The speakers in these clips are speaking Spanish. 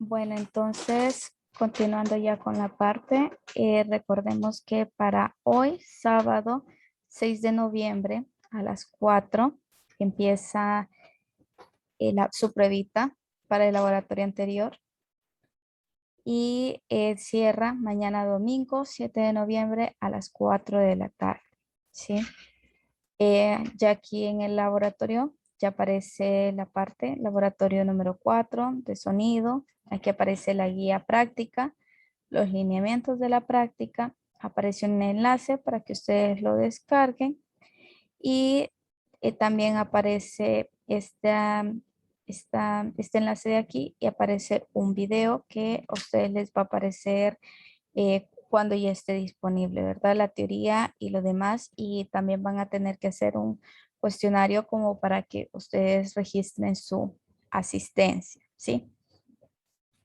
Bueno, entonces, continuando ya con la parte, recordemos que para hoy, sábado 6 de noviembre a las 4, empieza su pruebita para el laboratorio anterior y cierra mañana domingo 7 de noviembre a las 4 de la tarde, ¿sí? Ya aquí en el laboratorio ya aparece la parte, laboratorio número 4 de sonido. Aquí aparece la guía práctica, los lineamientos de la práctica. Aparece un enlace para que ustedes lo descarguen. Y también aparece este enlace de aquí y aparece un video que a ustedes les va a aparecer cuando ya esté disponible, ¿verdad? La teoría y lo demás. Y también van a tener que hacer un cuestionario como para que ustedes registren su asistencia, ¿sí?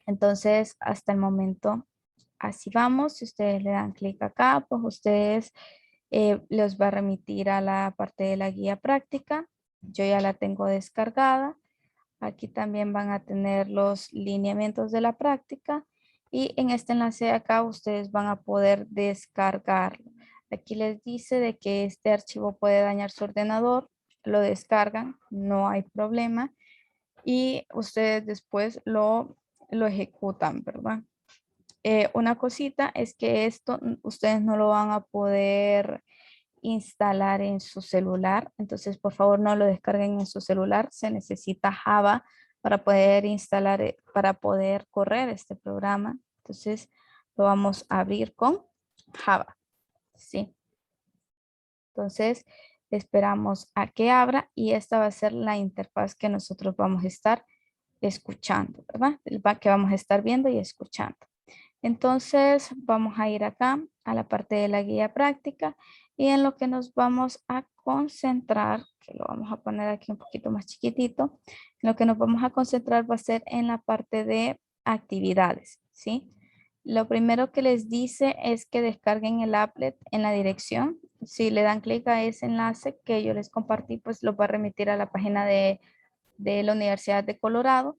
Entonces, hasta el momento, así vamos. Si ustedes le dan clic acá, pues ustedes los va a remitir a la parte de la guía práctica. Yo ya la tengo descargada. Aquí también van a tener los lineamientos de la práctica y en este enlace de acá ustedes van a poder descargarlo. Aquí les dice de que este archivo puede dañar su ordenador, lo descargan, no hay problema y ustedes después lo ejecutan, ¿verdad? Una cosita es que esto ustedes no lo van a poder instalar en su celular. Entonces, por favor, no lo descarguen en su celular. Se necesita Java para poder instalar, para poder correr este programa. Entonces, lo vamos a abrir con Java. Sí. Entonces, esperamos a que abra y esta va a ser la interfaz que nosotros vamos a estar escuchando, ¿verdad? Que vamos a estar viendo y escuchando. Entonces vamos a ir acá a la parte de la guía práctica y en lo que nos vamos a concentrar, que lo vamos a poner aquí un poquito más chiquitito, en lo que nos vamos a concentrar va a ser en la parte de actividades, ¿sí? Lo primero que les dice es que descarguen el applet en la dirección. Si le dan clic a ese enlace que yo les compartí, pues lo va a remitir a la página de la Universidad de Colorado.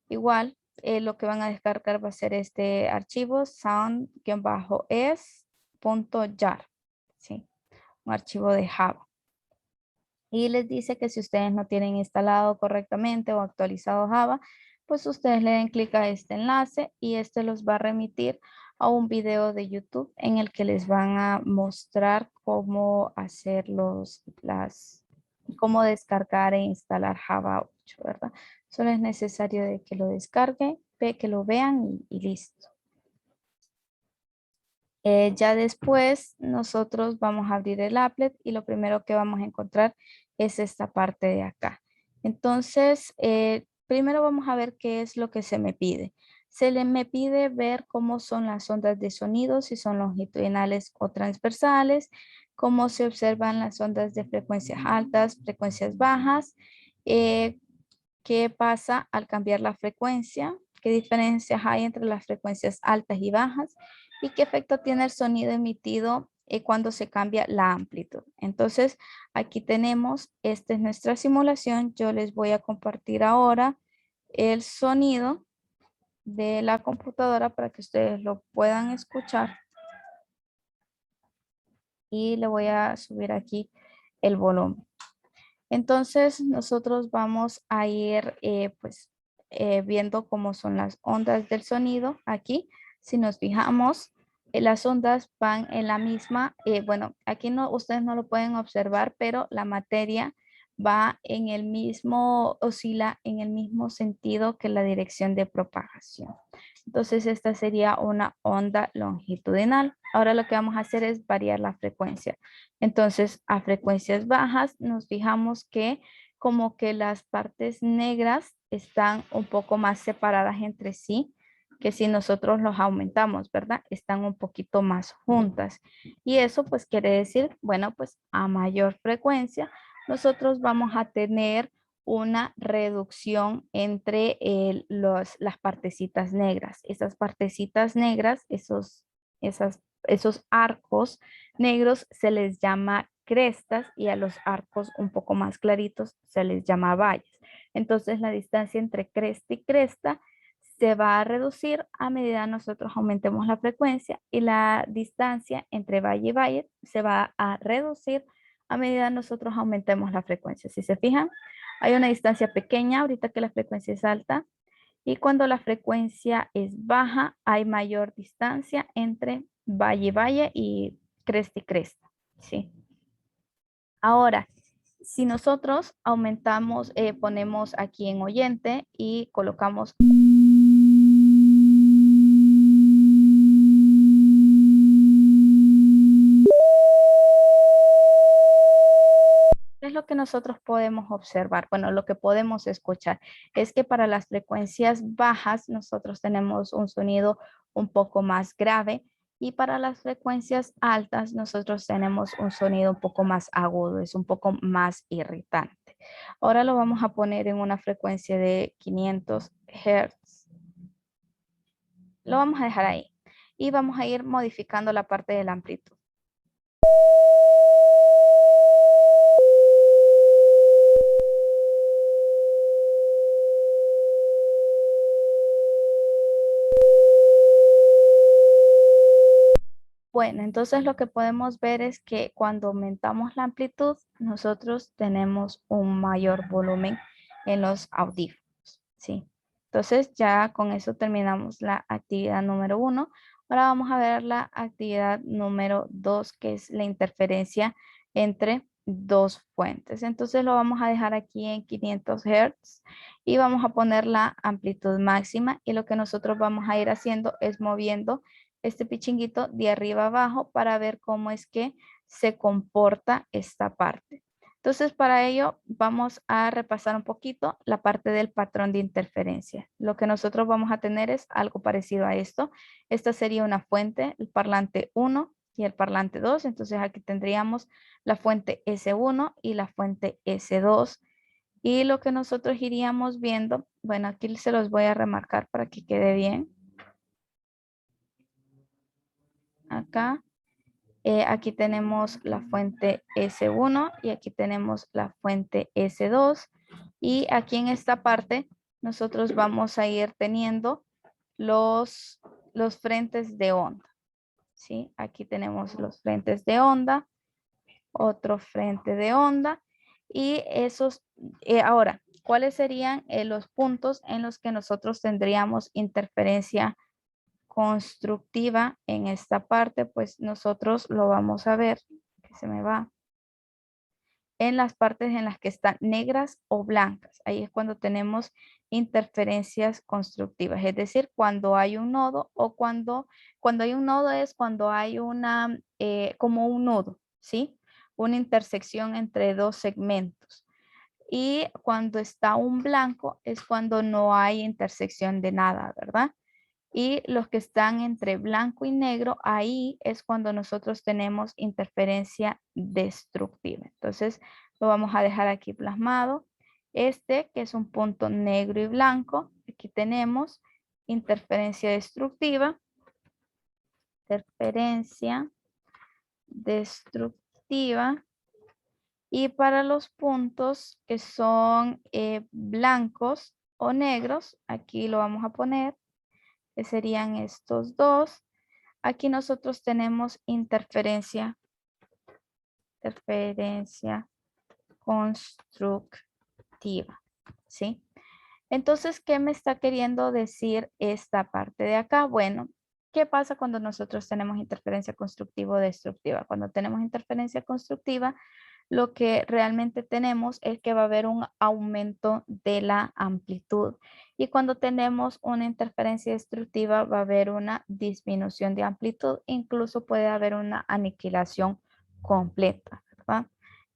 Igual, lo que van a descargar va a ser este archivo sound-es.jar, ¿sí? Un archivo de Java. Y les dice que si ustedes no tienen instalado correctamente o actualizado Java, pues ustedes le den clic a este enlace y este los va a remitir a un video de YouTube en el que les van a mostrar cómo hacer cómo descargar e instalar Java 8, ¿verdad? Solo es necesario de que lo descarguen, que lo vean y listo. Ya después nosotros vamos a abrir el applet y lo primero que vamos a encontrar es esta parte de acá. Entonces, primero vamos a ver qué es lo que se me pide. Me pide ver cómo son las ondas de sonido, si son longitudinales o transversales, cómo se observan las ondas de frecuencias altas, frecuencias bajas, eh, qué pasa al cambiar la frecuencia, qué diferencias hay entre las frecuencias altas y bajas y qué efecto tiene el sonido emitido cuando se cambia la amplitud. Entonces, aquí tenemos, esta es nuestra simulación. Yo les voy a compartir ahora el sonido de la computadora para que ustedes lo puedan escuchar y le voy a subir aquí el volumen. Entonces, nosotros vamos a ir viendo cómo son las ondas del sonido aquí. Si nos fijamos, las ondas van en la misma, bueno, aquí no, ustedes no lo pueden observar, pero la materia va en el mismo, oscila en el mismo sentido que la dirección de propagación. Entonces, esta sería una onda longitudinal. Ahora lo que vamos a hacer es variar la frecuencia. Entonces, a frecuencias bajas nos fijamos que como que las partes negras están un poco más separadas entre sí, que si nosotros los aumentamos, ¿verdad? Están un poquito más juntas. Y eso pues quiere decir, bueno, pues a mayor frecuencia, nosotros vamos a tener una reducción entre las partecitas negras. Esas partecitas negras, esos arcos negros se les llama crestas y a los arcos un poco más claritos se les llama valles. Entonces la distancia entre cresta y cresta se va a reducir a medida nosotros aumentemos la frecuencia y la distancia entre valle y valle se va a reducir a medida nosotros aumentemos la frecuencia. Si se fijan, hay una distancia pequeña ahorita que la frecuencia es alta y cuando la frecuencia es baja hay mayor distancia entre valle y valle y cresta, ¿sí? Ahora, si nosotros aumentamos, ponemos aquí en oyente y colocamos ¿qué es lo que nosotros podemos observar? Bueno, lo que podemos escuchar es que para las frecuencias bajas nosotros tenemos un sonido un poco más grave y para las frecuencias altas nosotros tenemos un sonido un poco más agudo, es un poco más irritante. Ahora lo vamos a poner en una frecuencia de 500 Hz. Lo vamos a dejar ahí y vamos a ir modificando la parte de la amplitud. Bueno, entonces lo que podemos ver es que cuando aumentamos la amplitud, nosotros tenemos un mayor volumen en los audífonos, ¿sí? Entonces ya con eso terminamos la actividad número 1. Ahora vamos a ver la actividad número 2, que es la interferencia entre dos fuentes. Entonces lo vamos a dejar aquí en 500 Hz y vamos a poner la amplitud máxima y lo que nosotros vamos a ir haciendo es moviendo este pichinguito de arriba a abajo para ver cómo es que se comporta esta parte. Entonces, para ello vamos a repasar un poquito la parte del patrón de interferencia. Lo que nosotros vamos a tener es algo parecido a esto. Esta sería una fuente, el parlante 1 y el parlante 2. Entonces, aquí tendríamos la fuente S1 y la fuente S2. Y lo que nosotros iríamos viendo, bueno, aquí se los voy a remarcar para que quede bien. Acá. Aquí tenemos la fuente S1 y aquí tenemos la fuente S2. Y aquí en esta parte nosotros vamos a ir teniendo los frentes de onda. ¿Sí? Aquí tenemos los frentes de onda, otro frente de onda. Y esos, ahora, ¿cuáles serían los puntos en los que nosotros tendríamos interferencia constructiva en esta parte? Pues nosotros lo vamos a ver, que se me va, en las partes en las que están negras o blancas. Ahí es cuando tenemos interferencias constructivas, es decir, cuando hay un nodo o cuando hay un nodo es cuando hay una, como un nudo, ¿sí? Una intersección entre dos segmentos. Y cuando está un blanco es cuando no hay intersección de nada, ¿verdad? Y los que están entre blanco y negro, ahí es cuando nosotros tenemos interferencia destructiva. Entonces, lo vamos a dejar aquí plasmado. Este, que es un punto negro y blanco, aquí tenemos interferencia destructiva. Interferencia destructiva. Y para los puntos que son blancos o negros, aquí lo vamos a poner, que serían estos dos. Aquí nosotros tenemos interferencia constructiva, ¿sí? Entonces, ¿qué me está queriendo decir esta parte de acá? Bueno, ¿qué pasa cuando nosotros tenemos interferencia constructiva o destructiva? Cuando tenemos interferencia constructiva, lo que realmente tenemos es que va a haber un aumento de la amplitud. Y cuando tenemos una interferencia destructiva, va a haber una disminución de amplitud. Incluso puede haber una aniquilación completa, ¿verdad?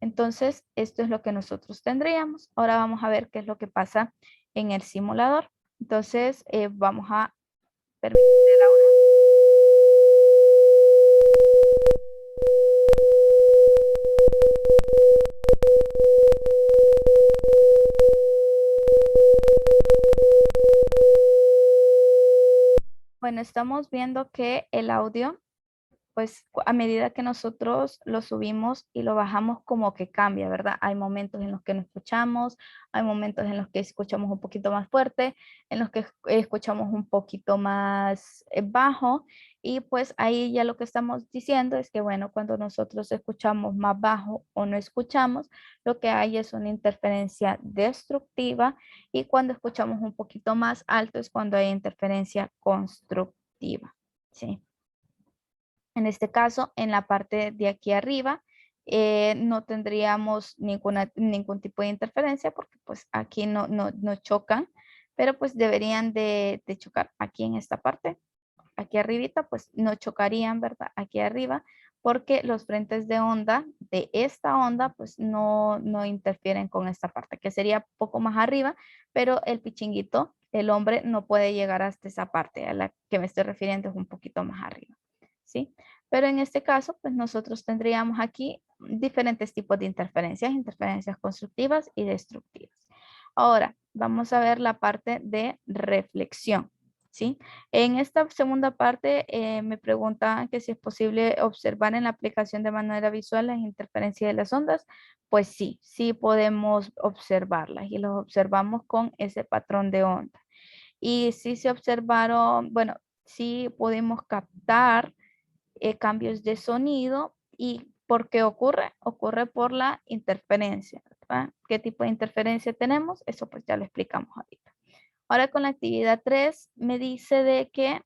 Entonces, esto es lo que nosotros tendríamos. Ahora vamos a ver qué es lo que pasa en el simulador. Entonces, vamos a permitir el audio. Bueno, estamos viendo que el audio pues a medida que nosotros lo subimos y lo bajamos, como que cambia, ¿verdad? Hay momentos en los que no escuchamos, hay momentos en los que escuchamos un poquito más fuerte, en los que escuchamos un poquito más bajo, y pues ahí ya lo que estamos diciendo es que, bueno, cuando nosotros escuchamos más bajo o no escuchamos, lo que hay es una interferencia destructiva, y cuando escuchamos un poquito más alto es cuando hay interferencia constructiva, ¿sí? En este caso, en la parte de aquí arriba, no tendríamos ningún tipo de interferencia porque pues aquí no chocan, pero pues deberían de chocar aquí en esta parte. Aquí arribita pues no chocarían, ¿verdad? Aquí arriba, porque los frentes de onda de esta onda pues no interfieren con esta parte, que sería poco más arriba, pero el pichinguito, el hombre, no puede llegar hasta esa parte a la que me estoy refiriendo, es un poquito más arriba, ¿sí? Pero en este caso pues nosotros tendríamos aquí diferentes tipos de interferencias, interferencias constructivas y destructivas. Ahora vamos a ver la parte de reflexión, ¿sí? En esta segunda parte me preguntaban que si es posible observar en la aplicación de manera visual las interferencias de las ondas. Pues sí, sí podemos observarlas y los observamos con ese patrón de onda. Y sí se observaron, bueno, sí pudimos captar cambios de sonido. ¿Y por qué ocurre? Ocurre por la interferencia, ¿verdad? ¿Qué tipo de interferencia tenemos? Eso pues ya lo explicamos ahorita. Ahora con la actividad 3 me dice de que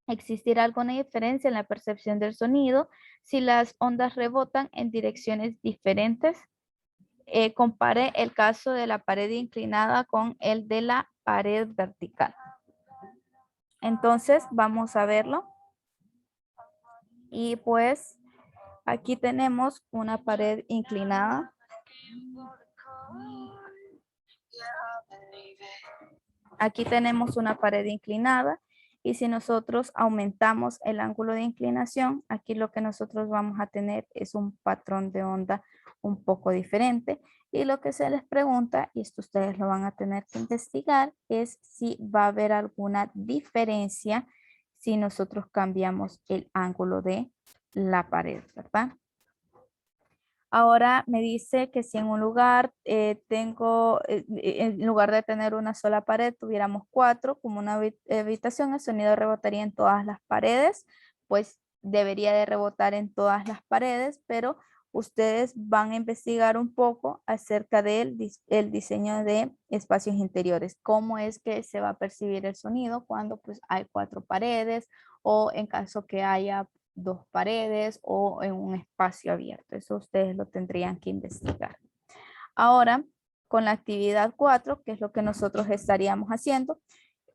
existirá alguna diferencia en la percepción del sonido si las ondas rebotan en direcciones diferentes. Compare el caso de la pared inclinada con el de la pared vertical. Entonces vamos a verlo. Y pues aquí tenemos una pared inclinada. Aquí tenemos una pared inclinada, y si nosotros aumentamos el ángulo de inclinación, aquí lo que nosotros vamos a tener es un patrón de onda un poco diferente. Y lo que se les pregunta, y esto ustedes lo van a tener que investigar, es si va a haber alguna diferencia si nosotros cambiamos el ángulo de la pared, ¿verdad? Ahora me dice que si en un lugar en lugar de tener una sola pared, tuviéramos cuatro, como una habitación, el sonido rebotaría en todas las paredes. Pues debería de rebotar en todas las paredes, pero ustedes van a investigar un poco acerca del el diseño de espacios interiores. Cómo es que se va a percibir el sonido cuando pues hay cuatro paredes, o en caso que haya dos paredes o en un espacio abierto. Eso ustedes lo tendrían que investigar. Ahora, con la actividad 4, que es lo que nosotros estaríamos haciendo,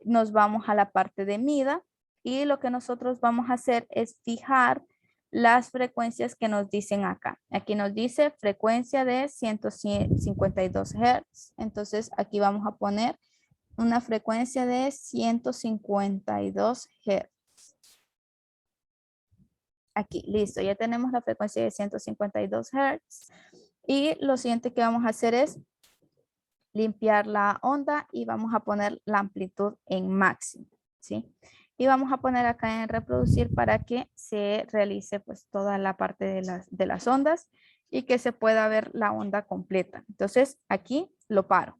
nos vamos a la parte de mida, y lo que nosotros vamos a hacer es fijar las frecuencias que nos dicen acá. Aquí nos dice frecuencia de 152 Hz. Entonces aquí vamos a poner una frecuencia de 152 Hz. Aquí, listo, ya tenemos la frecuencia de 152 Hz. Y lo siguiente que vamos a hacer es limpiar la onda y vamos a poner la amplitud en máximo, ¿sí? Y vamos a poner acá en reproducir para que se realice pues toda la parte de las ondas y que se pueda ver la onda completa. Entonces aquí lo paro.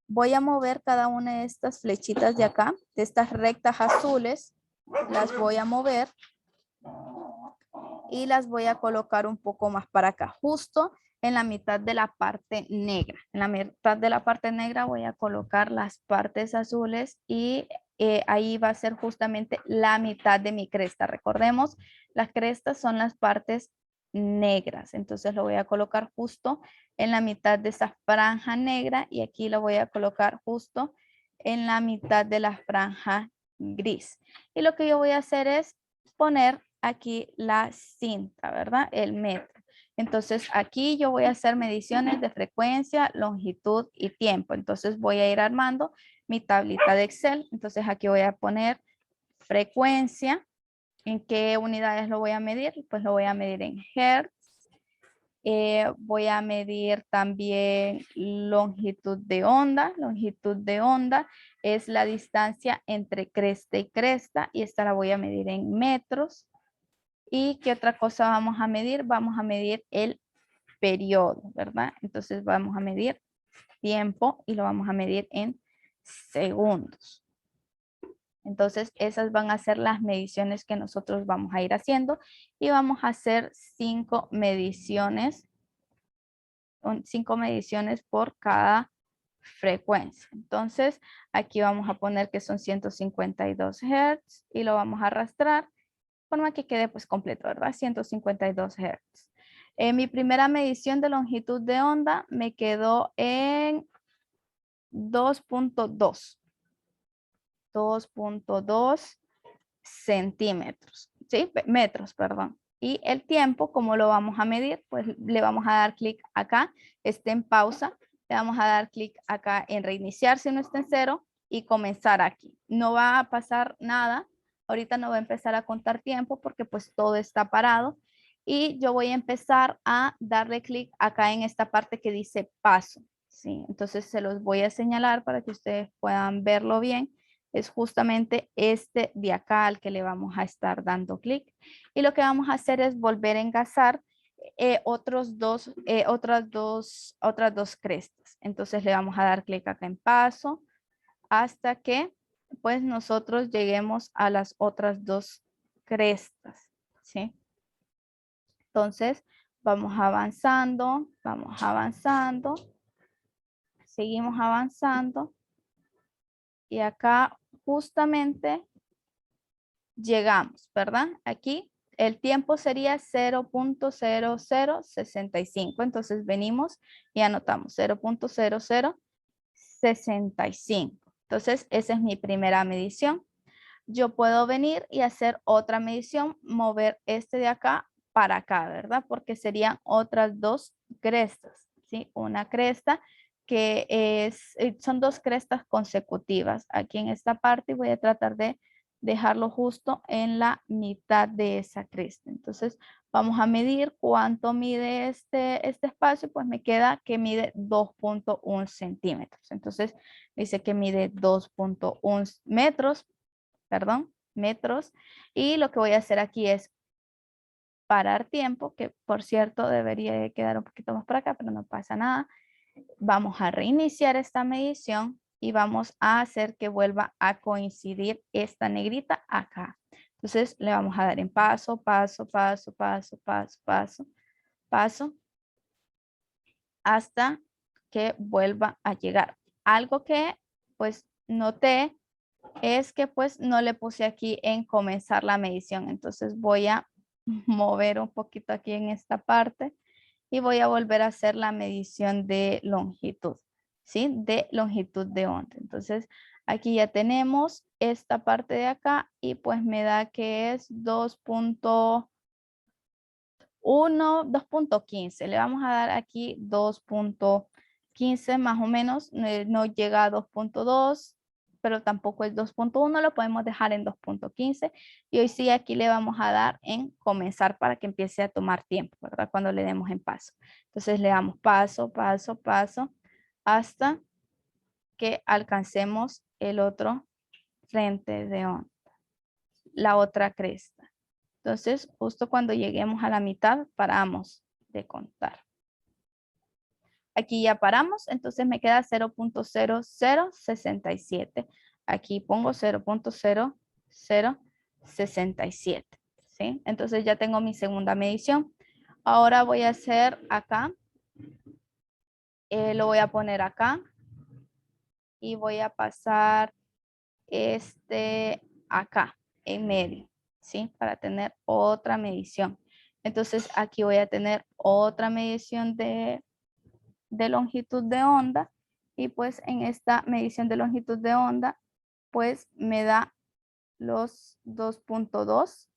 Voy a mover cada una de estas flechitas de acá, de estas rectas azules, las voy a mover y las voy a colocar un poco más para acá, justo en la mitad de la parte negra. En la mitad de la parte negra voy a colocar las partes azules, y ahí va a ser justamente la mitad de mi cresta. Recordemos, las crestas son las partes negras, entonces lo voy a colocar justo en la mitad de esa franja negra, y aquí lo voy a colocar justo en la mitad de la franja gris. Y lo que yo voy a hacer es poner aquí la cinta, ¿verdad? El metro. Entonces aquí yo voy a hacer mediciones de frecuencia, longitud y tiempo. Entonces voy a ir armando mi tablita de Excel. Entonces aquí voy a poner frecuencia. ¿En qué unidades lo voy a medir? Pues lo voy a medir en Hertz. Voy a medir también longitud de onda. Longitud de onda es la distancia entre cresta y cresta, y esta la voy a medir en metros. ¿Y qué otra cosa vamos a medir? Vamos a medir el periodo, ¿verdad? Entonces vamos a medir tiempo y lo vamos a medir en segundos. Entonces esas van a ser las mediciones que nosotros vamos a ir haciendo y vamos a hacer 5 mediciones por cada frecuencia. Entonces aquí vamos a poner que son 152 Hz y lo vamos a arrastrar de forma que quede pues completo, ¿verdad? 152 Hz. Mi primera medición de longitud de onda me quedó en 2.2 centímetros, ¿sí? Metros, perdón. Y el tiempo, ¿cómo lo vamos a medir? Pues le vamos a dar clic acá, esté en pausa, le vamos a dar clic acá en reiniciar si no está en cero y comenzar aquí. No va a pasar nada, ahorita no va a empezar a contar tiempo porque pues todo está parado y yo voy a empezar a darle clic acá en esta parte que dice paso, ¿sí? Entonces se los voy a señalar para que ustedes puedan verlo bien. Es justamente este de acá al que le vamos a estar dando clic. Y lo que vamos a hacer es volver a engasar otras dos crestas. Entonces le vamos a dar clic acá en paso hasta que pues nosotros lleguemos a las otras dos crestas, ¿sí? Entonces vamos avanzando, seguimos avanzando y acá justamente llegamos, ¿verdad? Aquí el tiempo sería 0.0065. Entonces venimos y anotamos 0.0065. Entonces esa es mi primera medición. Yo puedo venir y hacer otra medición, mover este de acá para acá, ¿verdad? Porque serían otras dos crestas, ¿sí? Una cresta que son dos crestas consecutivas aquí en esta parte y voy a tratar de dejarlo justo en la mitad de esa cresta. Entonces vamos a medir cuánto mide este espacio, pues me queda que mide 2.1 centímetros. Entonces dice que mide 2.1 metros, perdón, metros. Y lo que voy a hacer aquí es parar tiempo, que por cierto debería de quedar un poquito más para acá, pero no pasa nada. Vamos a reiniciar esta medición y vamos a hacer que vuelva a coincidir esta negrita acá. Entonces le vamos a dar en paso, paso, paso, paso, paso, paso, paso, hasta que vuelva a llegar. Algo que pues noté es que pues no le puse aquí en comenzar la medición. Entonces voy a mover un poquito aquí en esta parte y voy a volver a hacer la medición de longitud, ¿sí? De longitud de onda. Entonces aquí ya tenemos esta parte de acá y pues me da que es 2.15. Le vamos a dar aquí 2.15 más o menos. No llega a 2.2, pero tampoco es 2.1. Lo podemos dejar en 2.15. Y hoy sí aquí le vamos a dar en comenzar para que empiece a tomar tiempo, ¿verdad? Cuando le demos en paso. Entonces le damos paso, paso, paso, hasta que alcancemos el otro frente de onda, la otra cresta. Entonces, justo cuando lleguemos a la mitad, paramos de contar. Aquí ya paramos, entonces me queda 0.0067. Aquí pongo 0.0067, ¿sí? Entonces ya tengo mi segunda medición. Ahora voy a hacer acá, lo voy a poner acá y voy a pasar este acá en medio, ¿sí? Para tener otra medición. Entonces aquí voy a tener otra medición de longitud de onda y pues en esta medición de longitud de onda pues me da los 2.2,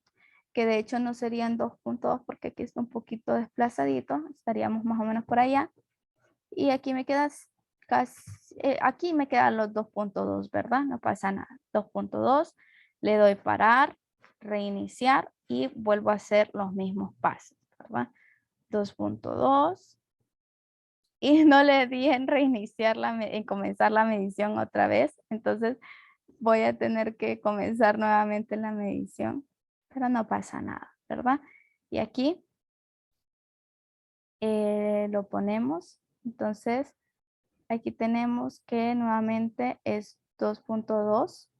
que de hecho no serían 2.2 porque aquí está un poquito desplazadito, estaríamos más o menos por allá. Y aquí me quedan casi, aquí me quedan los 2.2, ¿verdad? No pasa nada. 2.2, le doy parar, reiniciar y vuelvo a hacer los mismos pasos, ¿verdad? 2.2 y no le di en reiniciar, en comenzar la medición otra vez. Entonces voy a tener que comenzar nuevamente la medición, pero no pasa nada, ¿verdad? Y aquí lo ponemos. Entonces, aquí tenemos que nuevamente es 2.2,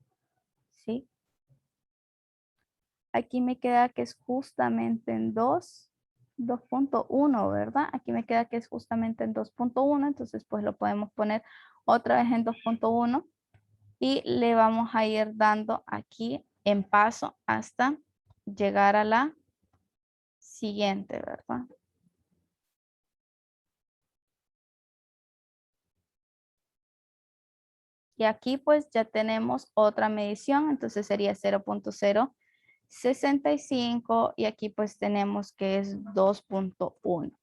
¿sí? Aquí me queda que es justamente en 2.1, ¿verdad? Aquí me queda que es justamente en 2.1, entonces pues lo podemos poner otra vez en 2.1 y le vamos a ir dando aquí en paso hasta llegar a la siguiente, ¿verdad? Y aquí pues ya tenemos otra medición, entonces sería 0.065 y aquí pues tenemos que es 2.1.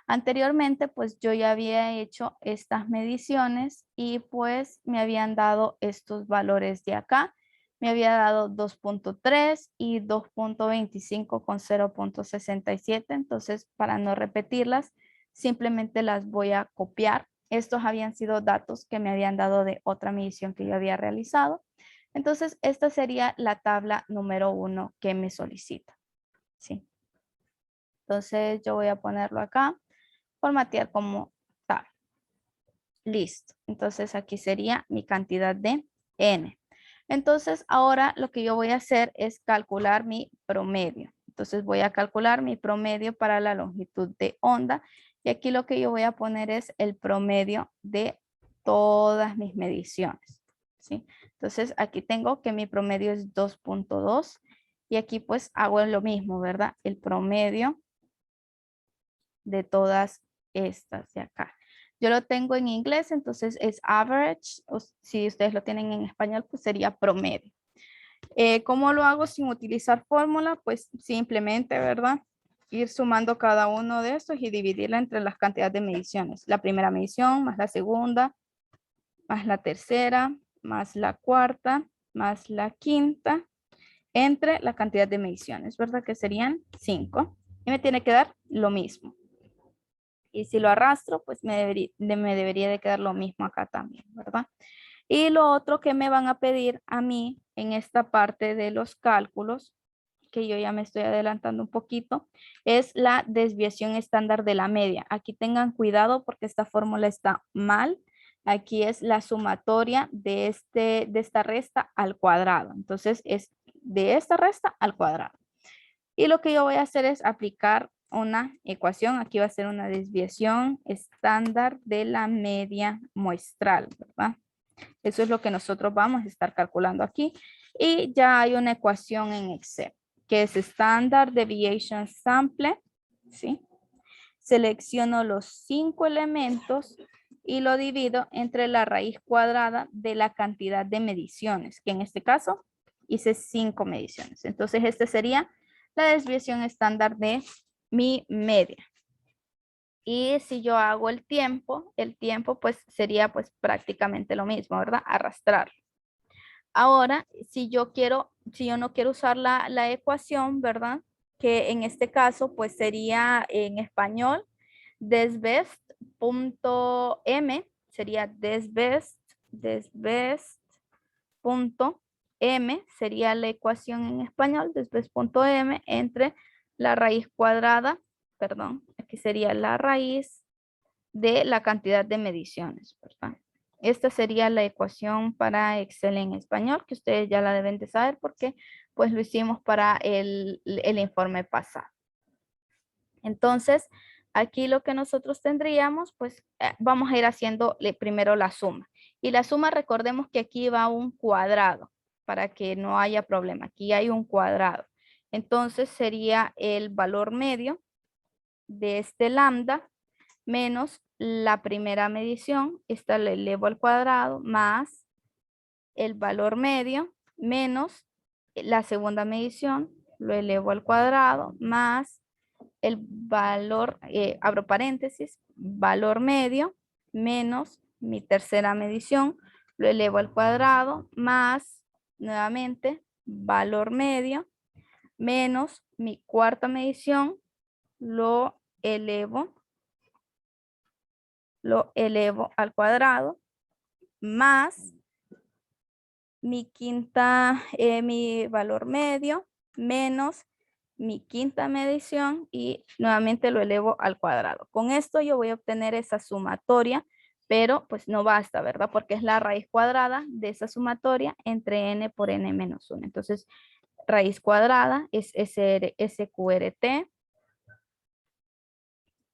Anteriormente pues yo ya había hecho estas mediciones y pues me habían dado estos valores de acá. Me había dado 2.3 y 2.25 con 0.67. Entonces para no repetirlas, simplemente las voy a copiar. Estos habían sido datos que me habían dado de otra medición que yo había realizado. Entonces esta sería la tabla número 1 que me solicita. ¿Sí? Entonces yo voy a ponerlo acá, formatear como tal. Listo. Entonces aquí sería mi cantidad de n. Entonces ahora lo que yo voy a hacer es calcular mi promedio. Entonces voy a calcular mi promedio para la longitud de onda. Y aquí lo que yo voy a poner es el promedio de todas mis mediciones. ¿Sí? Entonces aquí tengo que mi promedio es 2.2. Y aquí pues hago lo mismo, ¿verdad? El promedio de todas estas de acá. Yo lo tengo en inglés, entonces es average, o si ustedes lo tienen en español, pues sería promedio. ¿Cómo lo hago sin utilizar fórmula? Pues simplemente, ¿verdad? Ir sumando cada uno de estos y dividirla entre las cantidades de mediciones. La primera medición, más la segunda, más la tercera, más la cuarta, más la quinta, entre la cantidad de mediciones, ¿verdad? Que serían 5. Y me tiene que dar lo mismo. Y si lo arrastro, pues me debería de quedar lo mismo acá también, ¿verdad? Y lo otro que me van a pedir a mí en esta parte de los cálculos, que yo ya me estoy adelantando un poquito, es la desviación estándar de la media. Aquí tengan cuidado porque esta fórmula está mal. Aquí es la sumatoria de esta resta al cuadrado. Entonces es de esta resta al cuadrado. Y lo que yo voy a hacer es aplicar una ecuación. Aquí va a ser una desviación estándar de la media muestral, ¿verdad? Eso es lo que nosotros vamos a estar calculando aquí. Y ya hay una ecuación en Excel, que es Standard Deviation Sample, ¿sí? Selecciono los 5 elementos y lo divido entre la raíz cuadrada de la cantidad de mediciones, que en este caso hice 5 mediciones. Entonces, esta sería la desviación estándar de mi media. Y si yo hago el tiempo pues sería pues prácticamente lo mismo, ¿verdad? Arrastrar. Ahora, si yo no quiero usar la ecuación, ¿verdad? Que en este caso pues sería en español desbest.m, sería desbest.m sería la ecuación en español, desbest.m entre la raíz cuadrada, perdón, aquí sería la raíz de la cantidad de mediciones, ¿verdad? Esta sería la ecuación para Excel en español, que ustedes ya la deben de saber porque pues lo hicimos para el informe pasado. Entonces, aquí lo que nosotros tendríamos, pues vamos a ir haciendo primero la suma. Y la suma, recordemos que aquí va un cuadrado, para que no haya problema. Aquí hay un cuadrado. Entonces, sería el valor medio de este lambda menos la primera medición, esta le elevo al cuadrado, más el valor medio, menos la segunda medición, lo elevo al cuadrado, más el valor, abro paréntesis, valor medio, menos mi tercera medición, lo elevo al cuadrado, más nuevamente valor medio, menos mi cuarta medición, lo elevo al cuadrado, más mi quinta, mi valor medio, menos mi quinta medición y nuevamente lo elevo al cuadrado. Con esto yo voy a obtener esa sumatoria, pero pues no basta, ¿verdad? Porque es la raíz cuadrada de esa sumatoria entre n por n menos 1. Entonces, raíz cuadrada es SQRT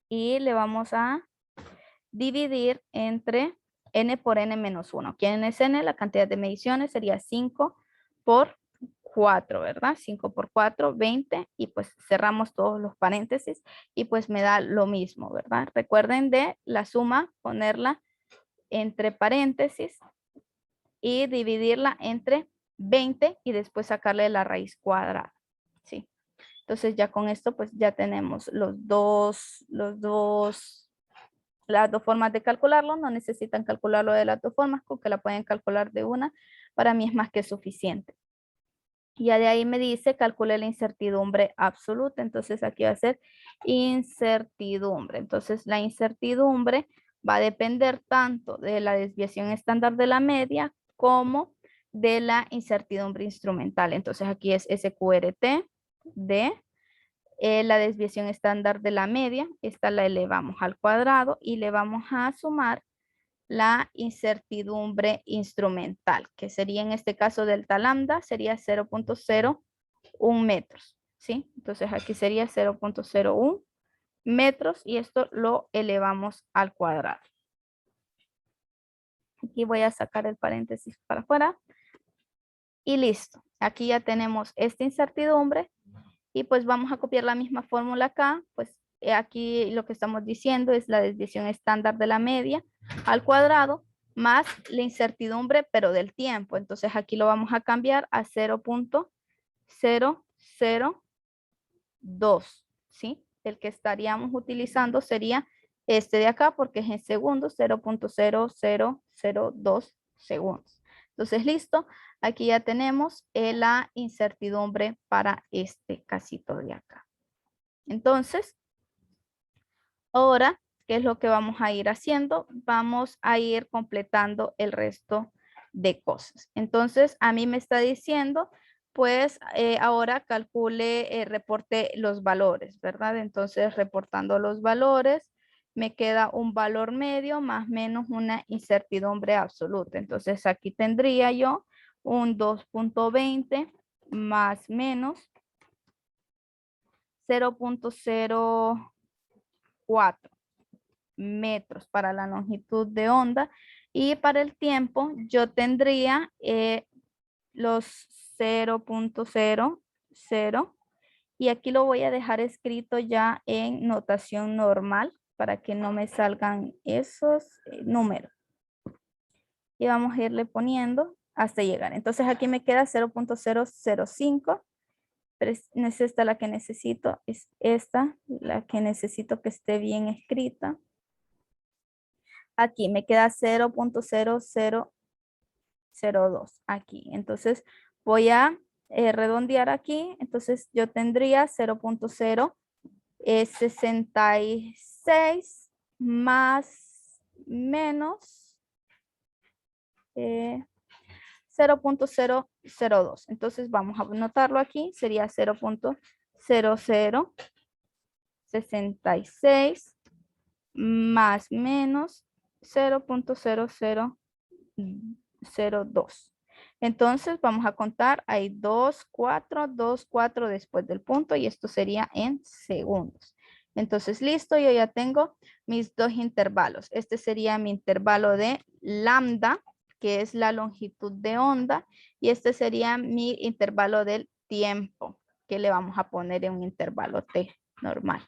y le vamos a dividir entre n por n menos 1. ¿Quién es n? La cantidad de mediciones sería 5 por 4, ¿verdad? 5 por 4, 20, y pues cerramos todos los paréntesis y pues me da lo mismo, ¿verdad? Recuerden de la suma, ponerla entre paréntesis y dividirla entre 20 y después sacarle la raíz cuadrada, ¿sí? Entonces ya con esto pues ya tenemos las dos formas de calcularlo. No necesitan calcularlo de las dos formas, con que la pueden calcular de una, para mí es más que suficiente. Ya de ahí me dice, calcule la incertidumbre absoluta. Entonces aquí va a ser incertidumbre. Entonces la incertidumbre va a depender tanto de la desviación estándar de la media como de la incertidumbre instrumental. Entonces aquí es SQRT de la desviación estándar de la media. Esta la elevamos al cuadrado y le vamos a sumar la incertidumbre instrumental, que sería en este caso delta lambda, sería 0.01 metros, ¿sí? Entonces aquí sería 0.01 metros y esto lo elevamos al cuadrado. Aquí voy a sacar el paréntesis para afuera y listo. Aquí ya tenemos esta incertidumbre y pues vamos a copiar la misma fórmula acá. Pues aquí lo que estamos diciendo es la desviación estándar de la media al cuadrado más la incertidumbre, pero del tiempo. Entonces aquí lo vamos a cambiar a 0.002, ¿sí? El que estaríamos utilizando sería este de acá porque es en segundos, 0.0002 segundos. Entonces, listo. Aquí ya tenemos la incertidumbre para este casito de acá. Entonces, ahora, ¿qué es lo que vamos a ir haciendo? Vamos a ir completando el resto de cosas. Entonces, a mí me está diciendo, pues ahora calcule, reporte los valores, ¿verdad? Entonces, reportando los valores, me queda un valor medio más menos una incertidumbre absoluta. Entonces, aquí tendría yo un 2.20 más menos 0.04 metros para la longitud de onda, y para el tiempo yo tendría los 0.00, y aquí lo voy a dejar escrito ya en notación normal para que no me salgan esos números, y vamos a irle poniendo hasta llegar. Entonces aquí me queda 0.005, pero no es esta la que necesito, es esta la que necesito que esté bien escrita. Aquí me queda 0.0002 aquí. Entonces voy a redondear aquí. Entonces yo tendría 0.066 más menos 0.002. Entonces vamos a anotarlo aquí. Sería 0.0066 más menos 0.0002. Entonces vamos a contar, hay 2, 4, 2, 4 después del punto, y esto sería en segundos. Entonces listo, yo ya tengo mis dos intervalos. Este sería mi intervalo de lambda, que es la longitud de onda, y este sería mi intervalo del tiempo, que le vamos a poner en un intervalo t normal.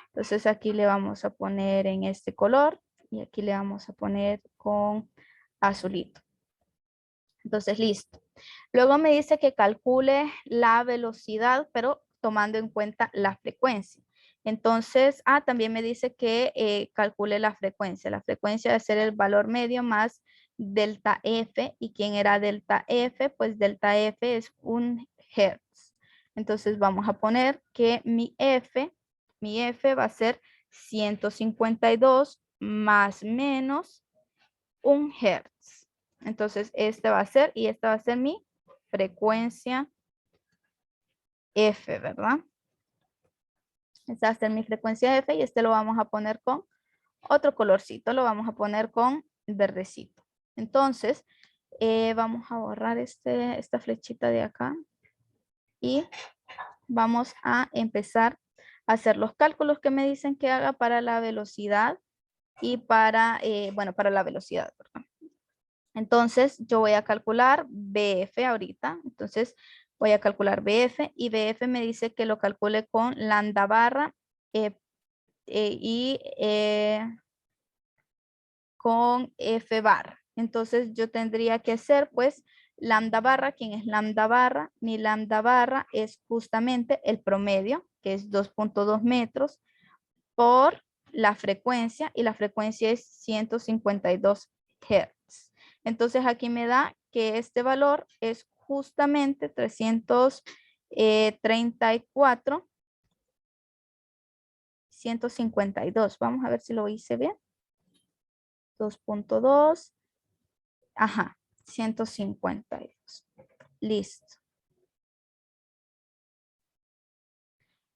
Entonces aquí le vamos a poner en este color y aquí le vamos a poner con azulito. Entonces, listo. Luego me dice que calcule la velocidad, pero tomando en cuenta la frecuencia. Entonces, también me dice que calcule la frecuencia. La frecuencia debe ser el valor medio más delta F. ¿Y quién era delta F? Pues delta F es 1 Hz. Entonces, vamos a poner que mi F va a ser 152 más menos 1 Hz. Entonces, este va a ser, y esta va a ser mi frecuencia F, ¿verdad? Esta va a ser mi frecuencia F y este lo vamos a poner con otro colorcito, lo vamos a poner con verdecito. Entonces, vamos a borrar esta flechita de acá y vamos a empezar a hacer los cálculos que me dicen que haga para la velocidad y para, bueno, para la velocidad, ¿verdad? Entonces, yo voy a calcular BF ahorita. Entonces, voy a calcular BF y BF me dice que lo calcule con lambda barra y con F barra. Entonces, yo tendría que hacer, pues, lambda barra. ¿Quién es lambda barra? Mi lambda barra es justamente el promedio, que es 2.2 metros, por la frecuencia, y la frecuencia es 152 Hz. Entonces aquí me da que este valor es justamente 334, 152. Vamos a ver si lo hice bien. 2.2, ajá, 152. Listo.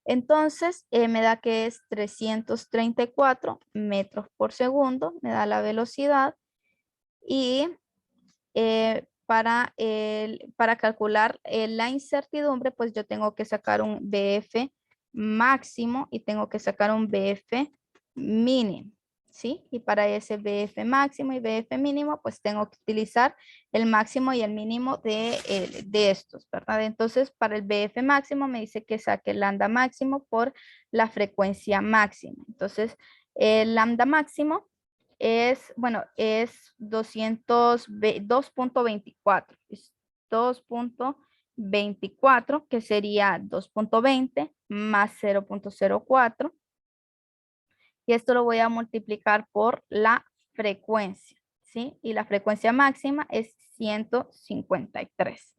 Entonces, me da que es 334 metros por segundo, me da la velocidad. Y para calcular la incertidumbre, pues yo tengo que sacar un BF máximo y tengo que sacar un BF mínimo, ¿sí? Y para ese BF máximo y BF mínimo, pues tengo que utilizar el máximo y el mínimo de estos, ¿verdad? Entonces, para el BF máximo me dice que saque el lambda máximo por la frecuencia máxima. Entonces, el lambda máximo es, bueno, es 2.24. Es 2.24, que sería 2.20 más 0.04. Y esto lo voy a multiplicar por la frecuencia, ¿sí? Y la frecuencia máxima es 153.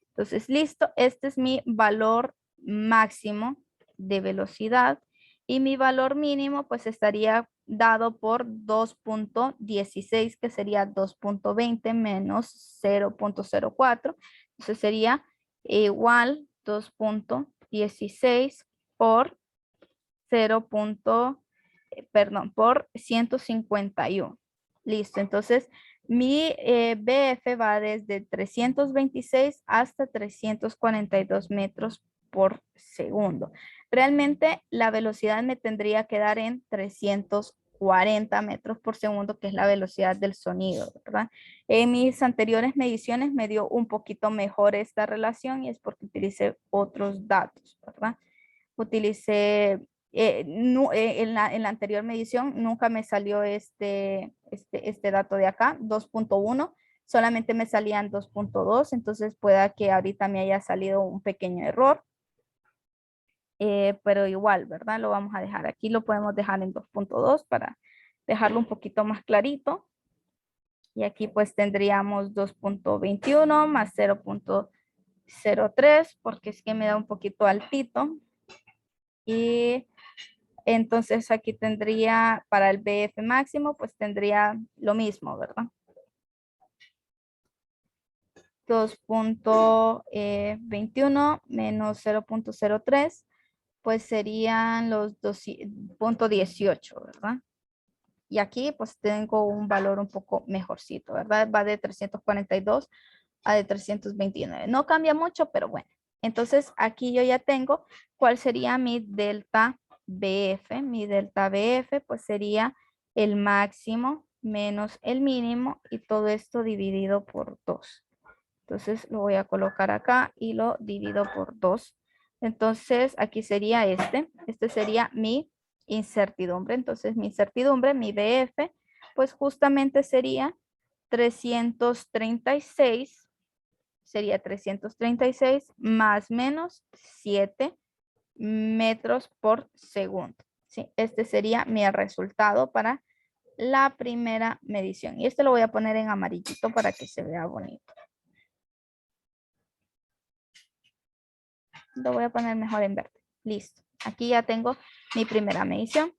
Entonces, listo, este es mi valor máximo de velocidad y mi valor mínimo pues estaría dado por 2.16, que sería 2.20 menos 0.04. Entonces sería igual 2.16 por 0. Perdón, por 151. Listo, entonces mi BF va desde 326 hasta 342 metros por segundo. Realmente la velocidad me tendría que dar en 340 metros por segundo, que es la velocidad del sonido, ¿verdad? En mis anteriores mediciones me dio un poquito mejor esta relación y es porque utilicé otros datos, ¿verdad? Utilicé en la anterior medición nunca me salió este dato de acá, 2.1, solamente me salían 2.2, entonces pueda que ahorita me haya salido un pequeño error, pero igual, ¿verdad? Lo vamos a dejar aquí, lo podemos dejar en 2.2 para dejarlo un poquito más clarito. Y aquí pues tendríamos 2.21 más 0.03, porque es que me da un poquito altito. Y entonces aquí tendría para el BF máximo, pues tendría lo mismo, ¿verdad? 2.21 menos 0.03, pues serían los 2.18, ¿verdad? Y aquí pues tengo un valor un poco mejorcito, ¿verdad? Va de 342 a de 329. No cambia mucho, pero bueno. Entonces aquí yo ya tengo cuál sería mi delta BF. Mi delta BF pues sería el máximo menos el mínimo y todo esto dividido por 2. Entonces lo voy a colocar acá y lo divido por 2. Entonces aquí sería este sería mi incertidumbre. Entonces mi incertidumbre, mi BF, pues justamente sería 336, sería 336 más menos 7 metros por segundo. ¿Sí? Este sería mi resultado para la primera medición. Y este lo voy a poner en amarillito para que se vea bonito. Lo voy a poner mejor en verde. Listo. Aquí ya tengo mi primera medición.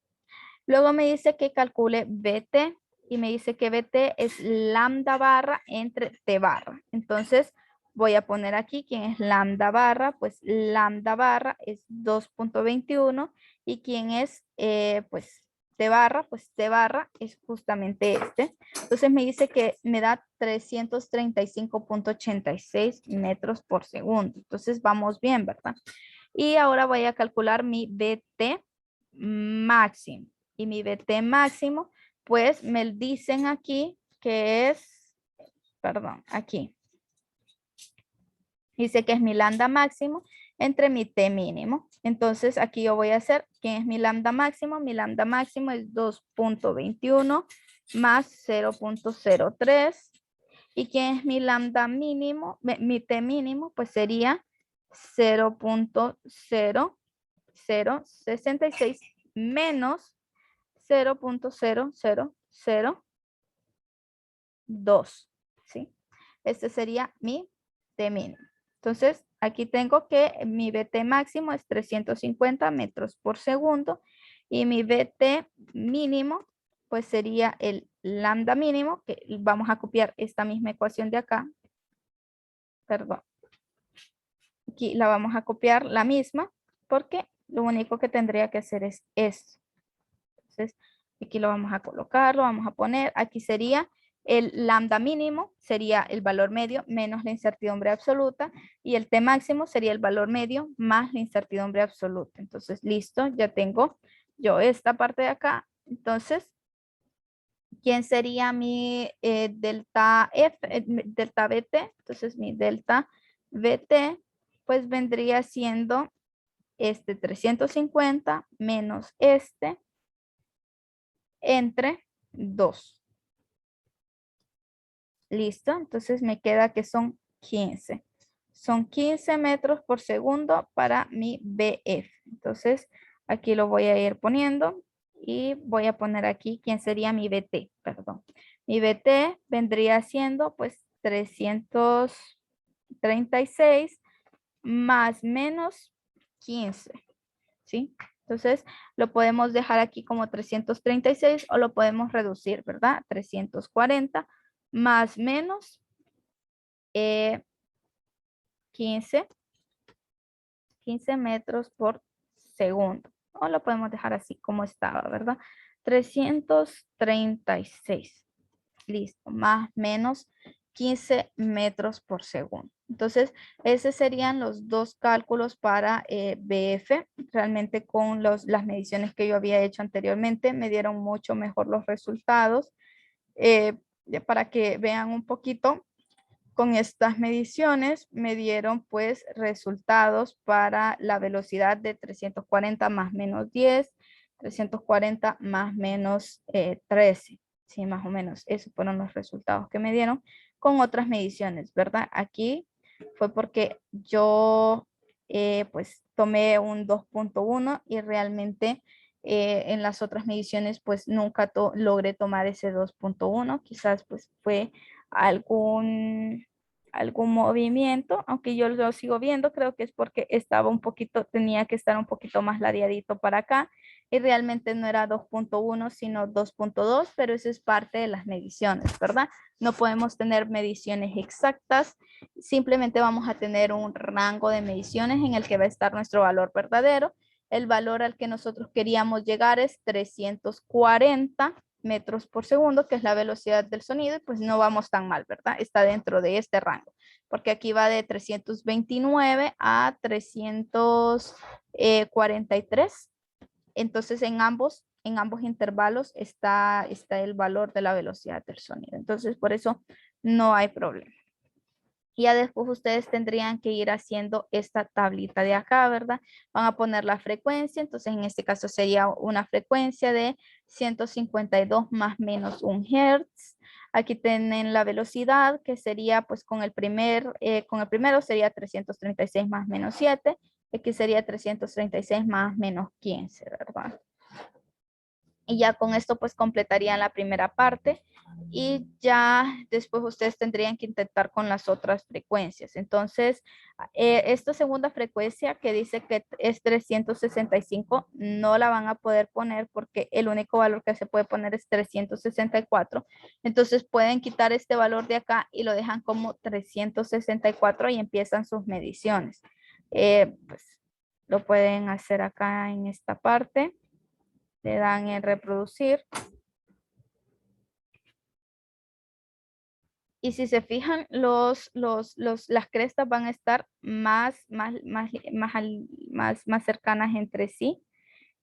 Luego me dice que calcule BT y me dice que BT es lambda barra entre T barra. Entonces, voy a poner aquí quién es lambda barra, pues lambda barra es 2.21 y quién es pues pues T barra es justamente este. Entonces me dice que me da 335.86 metros por segundo. Entonces vamos bien, ¿verdad? Y ahora voy a calcular mi BT máximo. Y mi BT máximo, pues me dicen aquí que es, perdón, aquí. Dice que es mi lambda máximo entre mi T mínimo. Entonces aquí yo voy a hacer, ¿quién es mi lambda máximo? Mi lambda máximo es 2.21 más 0.03. ¿Y quién es mi lambda mínimo? Mi T mínimo, pues sería 0.0066 menos 0.0002. ¿Sí? Este sería mi T mínimo. Entonces, aquí tengo que mi BT máximo es 350 metros por segundo y mi BT mínimo pues sería el lambda mínimo, que vamos a copiar esta misma ecuación de acá. Perdón. Aquí la vamos a copiar la misma porque lo único que tendría que hacer es esto. Entonces, aquí lo vamos a colocar, lo vamos a poner. Aquí sería el lambda mínimo, sería el valor medio menos la incertidumbre absoluta. Y el T máximo sería el valor medio más la incertidumbre absoluta. Entonces, listo, ya tengo yo esta parte de acá. Entonces, ¿quién sería mi delta F, delta BT? Entonces, mi delta BT, pues vendría siendo este 350 menos este entre 2. Listo, entonces me queda que son 15. Son 15 metros por segundo para mi BF. Entonces aquí lo voy a ir poniendo y voy a poner aquí quién sería mi BT, perdón. Mi BT vendría siendo pues 336 más menos 15, ¿sí? Entonces, lo podemos dejar aquí como 336 o lo podemos reducir, ¿verdad? 340 más menos 15 metros por segundo. O lo podemos dejar así como estaba, ¿verdad? 336. Listo, más menos 15 metros por segundo. Entonces, esos serían los dos cálculos para BF. Realmente con las mediciones que yo había hecho anteriormente me dieron mucho mejor los resultados. Para que vean un poquito, con estas mediciones me dieron pues resultados para la velocidad de 340 más menos 10, 340 más menos 13. Sí, más o menos esos fueron los resultados que me dieron con otras mediciones, ¿verdad? Aquí fue porque yo pues tomé un 2.1 y realmente en las otras mediciones pues nunca logré tomar ese 2.1. Quizás pues fue algún movimiento, aunque yo lo sigo viendo, creo que es porque estaba un poquito, tenía que estar un poquito más ladeadito para acá y realmente no era 2.1 sino 2.2, pero eso es parte de las mediciones, ¿verdad? No podemos tener mediciones exactas, simplemente vamos a tener un rango de mediciones en el que va a estar nuestro valor verdadero. El valor al que nosotros queríamos llegar es 340 metros por segundo, que es la velocidad del sonido, y pues no vamos tan mal, ¿verdad? Está dentro de este rango, porque aquí va de 329 a 343. Entonces en ambos intervalos está el valor de la velocidad del sonido. Entonces por eso no hay problema. Y ya después ustedes tendrían que ir haciendo esta tablita de acá, ¿verdad? Van a poner la frecuencia, entonces en este caso sería una frecuencia de 152 más menos 1 Hz. Aquí tienen la velocidad que sería pues con el primero sería 336 más menos 7. Aquí sería 336 más menos 15, ¿verdad? Y ya con esto pues completarían la primera parte y ya después ustedes tendrían que intentar con las otras frecuencias. Entonces, esta segunda frecuencia que dice que es 365, no la van a poder poner porque el único valor que se puede poner es 364. Entonces pueden quitar este valor de acá y lo dejan como 364 y empiezan sus mediciones. Pues lo pueden hacer acá en esta parte. Le dan en reproducir. Y si se fijan, las crestas van a estar más cercanas entre sí.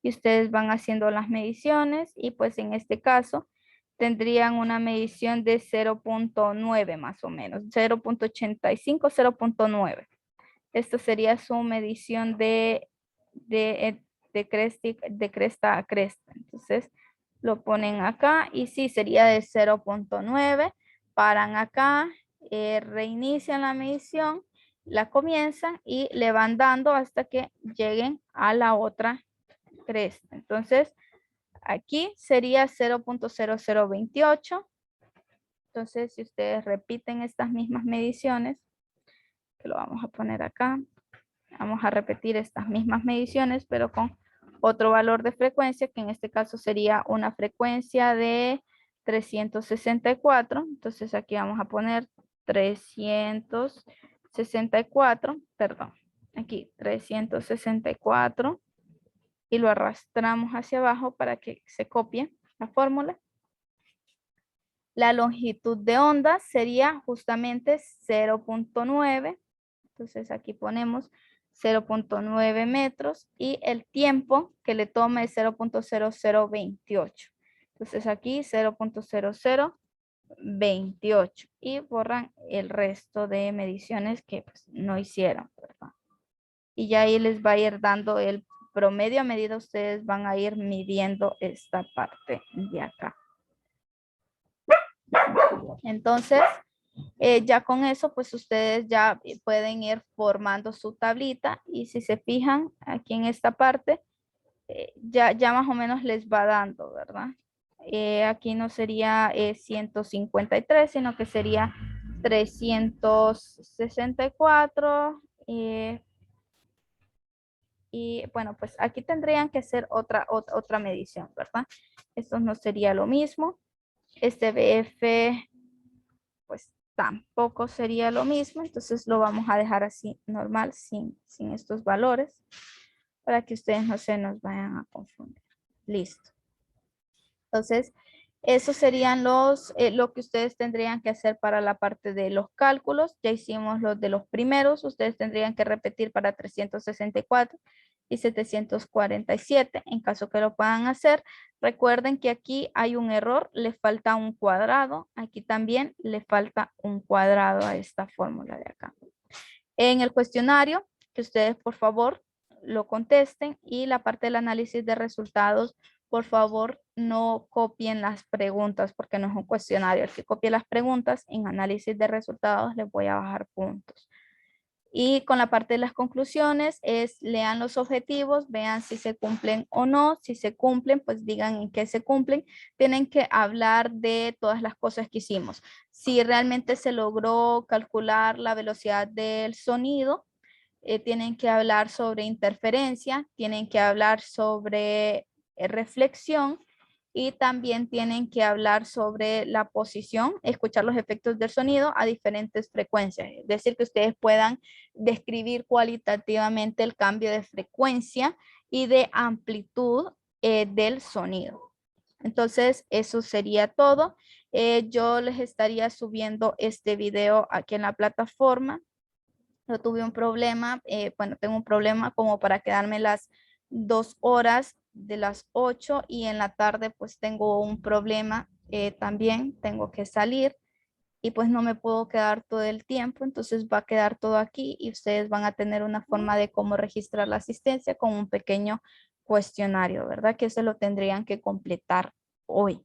Y ustedes van haciendo las mediciones y pues en este caso tendrían una medición de 0.9 más o menos, 0.85, 0.9. Esto sería su medición de cresta a cresta. Entonces lo ponen acá y sí, sería de 0.9. Paran acá, reinician la medición, la comienzan y le van dando hasta que lleguen a la otra cresta. Entonces aquí sería 0.0028. Entonces si ustedes repiten estas mismas mediciones, que lo vamos a poner acá. Vamos a repetir estas mismas mediciones, pero con otro valor de frecuencia, que en este caso sería una frecuencia de 364. Entonces aquí vamos a poner 364, perdón, aquí 364 y lo arrastramos hacia abajo para que se copie la fórmula. La longitud de onda sería justamente 0.9. Entonces aquí ponemos 0.9 metros y el tiempo que le toma es 0.0028. Entonces aquí 0.0028 y borran el resto de mediciones que pues, no hicieron, ¿verdad? Y ya ahí les va a ir dando el promedio a medida ustedes van a ir midiendo esta parte de acá. Entonces, ya con eso, pues ustedes ya pueden ir formando su tablita y si se fijan aquí en esta parte, ya más o menos les va dando, ¿verdad? Aquí no sería 153, sino que sería 364. Y bueno, pues aquí tendrían que hacer otra medición, ¿verdad? Esto no sería lo mismo. Este BF pues tampoco sería lo mismo, entonces lo vamos a dejar así normal, sin estos valores, para que ustedes no se nos vayan a confundir. Listo. Entonces, esos serían lo que ustedes tendrían que hacer para la parte de los cálculos. Ya hicimos los de los primeros, ustedes tendrían que repetir para 364 y 747 en caso que lo puedan hacer. Recuerden que aquí hay un error, le falta un cuadrado. Aquí también le falta un cuadrado a esta fórmula de acá. En el cuestionario, que ustedes por favor lo contesten y la parte del análisis de resultados, por favor no copien las preguntas porque no es un cuestionario. El que copie las preguntas en análisis de resultados les voy a bajar puntos. Y con la parte de las conclusiones es lean los objetivos, vean si se cumplen o no. Si se cumplen, pues digan en qué se cumplen. Tienen que hablar de todas las cosas que hicimos. Si realmente se logró calcular la velocidad del sonido, tienen que hablar sobre interferencia, tienen que hablar sobre reflexión y también tienen que hablar sobre la posición, escuchar los efectos del sonido a diferentes frecuencias. Es decir, que ustedes puedan describir cualitativamente el cambio de frecuencia y de amplitud del sonido. Entonces, eso sería todo. Yo les estaría subiendo este video aquí en la plataforma. Yo tuve un problema, bueno, tengo un problema como para quedarme las 2 horas de las 8 y en la tarde pues tengo un problema también, tengo que salir y pues no me puedo quedar todo el tiempo, entonces va a quedar todo aquí y ustedes van a tener una forma de cómo registrar la asistencia con un pequeño cuestionario, ¿verdad? Que se lo tendrían que completar hoy.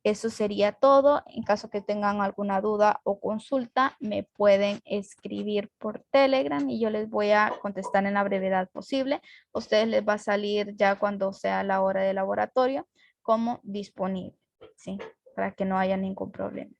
Eso sería todo. En caso que tengan alguna duda o consulta, me pueden escribir por Telegram y yo les voy a contestar en la brevedad posible. A ustedes les va a salir ya cuando sea la hora de laboratorio como disponible, ¿sí? Para que no haya ningún problema.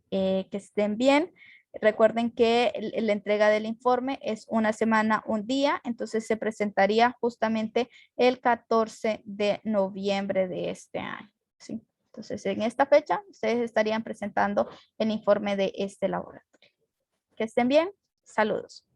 Que estén bien. Recuerden que la entrega del informe es una semana, un día, entonces se presentaría justamente el 14 de noviembre de este año, ¿sí? Entonces, en esta fecha, ustedes estarían presentando el informe de este laboratorio. Que estén bien. Saludos.